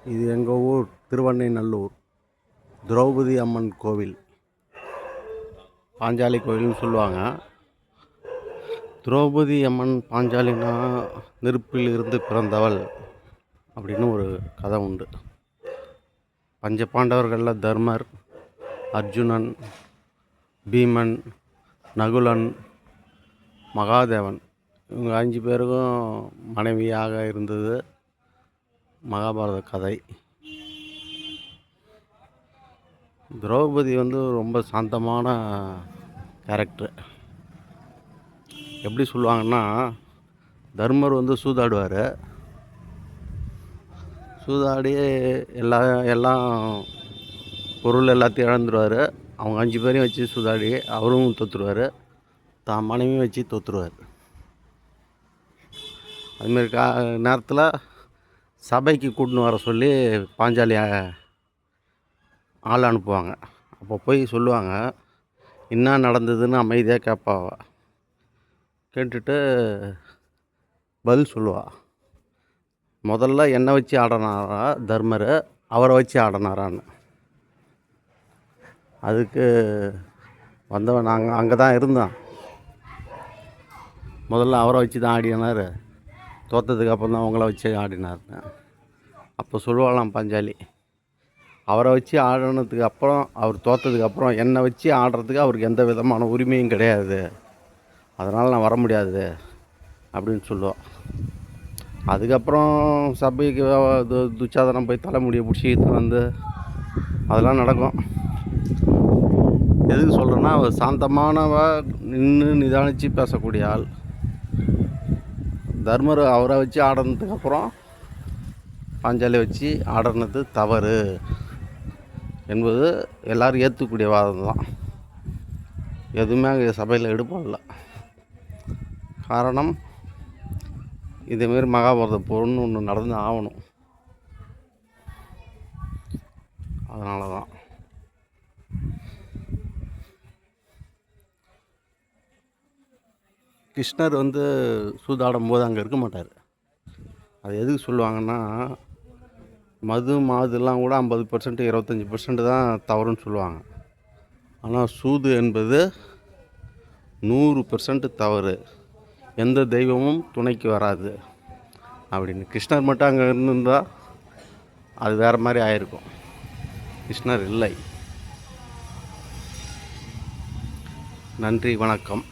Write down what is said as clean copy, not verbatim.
இது எங்கள் ஊர் திருவண்ணைநல்லூர் திரௌபதி அம்மன் கோவில், பாஞ்சாலி கோவில்னு சொல்லுவாங்க. திரௌபதி அம்மன் பாஞ்சாலினா நெருப்பில் இருந்து பிறந்தவள் அப்படின்னு ஒரு கதை உண்டு. பஞ்ச பாண்டவர்களில் தர்மர், அர்ஜுனன், பீமன், நகுலன், மகாதேவன் இவங்க 5 பேருக்கும் மனைவியாக இருந்தது மகாபாரத கதை. திரௌபதி ரொம்ப சாந்தமான கேரக்டர். எப்படி சொல்லுவாங்கன்னா, தர்மர் சூதாடுவார். சூதாடி எல்லாம் பொருள் எல்லாத்தையும் இழந்துருவார். அவங்க 5 பேரையும் வச்சு சூதாடி அவரும் தோற்றுருவார், தான் மனைவியும் வச்சு தோற்றுருவார். அதுமாரி நேரத்தில் சபைக்கு கூட்டின்னு வர சொல்லி பாஞ்சாலி ஆள் அனுப்புவாங்க. அப்போ போய் சொல்லுவாங்க, என்ன நடந்ததுன்னு அமைதியாக கேட்பாவ. கேட்டுட்டு பதில் சொல்லுவா. முதல்ல என்னை வச்சு ஆடினாரா தர்மர், அவரை வச்சு ஆடினாரான்னு. அதுக்கு வந்தவன் நாங்கள் அங்கே தான் இருந்தோம். முதல்ல அவரை வச்சு தான் ஆடினார், தோற்றதுக்கு அப்புறம் தான் அவங்கள வச்சு ஆடினார்னு. அப்போ சொல்லுவாளாம் பாஞ்சாலி, அவரை வச்சு ஆடினதுக்கு அப்புறம், அவர் தோற்றதுக்கு அப்புறம் என்னை வச்சு ஆடுறதுக்கு அவருக்கு எந்த விதமான உரிமையும் கிடையாது, அதனால் நான் வர முடியாது அப்படின்னு சொல்லுவாள். அதுக்கப்புறம் சபைக்கு துச்சாதனம் போய் தலைமுடியை பிடிச்சிக்கிட்டு அதெல்லாம் நடக்கும். எதுக்கு சொல்கிறேன்னா, அவர் சாந்தமானவ, நின்று நிதானித்து பேசக்கூடிய ஆள். தர்மர் அவரை வச்சு ஆடினதுக்கப்புறம் பாஞ்சாலி வச்சு ஆடினது தவறு என்பது எல்லோரும் ஏற்றுக்கூடிய வாதம் தான். எதுவுமே அங்கே சபையில் எடுப்படல. காரணம், இதேமாரி மகாபாரத போர்னு ஒன்று நடந்து ஆகணும். அதனால தான் கிருஷ்ணர் சூதாடும் போது அங்கே இருக்க மாட்டார். அது எதுக்கு சொல்லுவாங்கன்னா, மது மாதுலாம் கூட 50% 25% தான் தவறுன்னு சொல்லுவாங்க. ஆனால் சூது என்பது 100% தவறு, எந்த தெய்வமும் துணைக்கு வராது அப்படின்னு. கிருஷ்ணர் மட்டும் அங்கே இருந்திருந்தால் அது வேறு மாதிரி ஆயிருக்கும். கிருஷ்ணர் இல்லை. நன்றி, வணக்கம்.